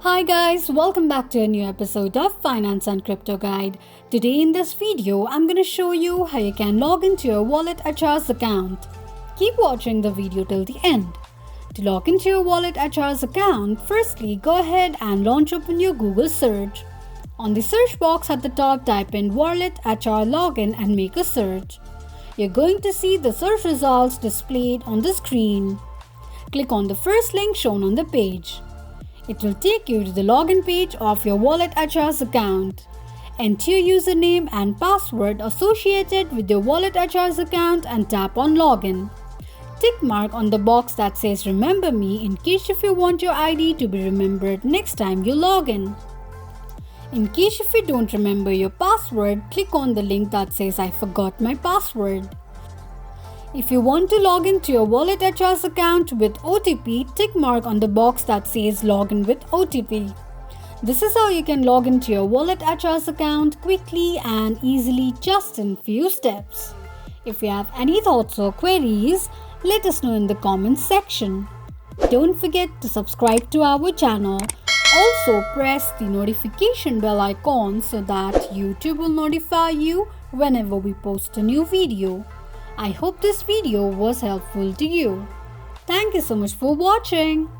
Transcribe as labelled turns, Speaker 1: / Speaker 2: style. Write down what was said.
Speaker 1: Hi guys, welcome back to a new episode of Finance and Crypto Guide. Today in this video, I'm going to show you how you can log into your Wallet HR's account. Keep watching the video till the end. To log into your Wallet HR's account, firstly go ahead and launch open your Google search. On the search box at the top, type in Wallet HR login and make a search. You're going to see the search results displayed on the screen. Click on the first link shown on the page. It will take you to the login page of your Wallet HR's account. Enter your username and password associated with your Wallet HR's account and tap on Login. Tick mark on the box that says Remember Me in case if you want your ID to be remembered next time you log in. In case if you don't remember your password, click on the link that says I forgot my password. If you want to log into your Wallet HR's account with OTP, tick mark on the box that says Login with OTP. This is how you can log into your Wallet HR's account quickly and easily just in few steps. If you have any thoughts or queries, let us know in the comments section. Don't forget to subscribe to our channel. Also press the notification bell icon so that YouTube will notify you whenever we post a new video. I hope this video was helpful to you. Thank you so much for watching.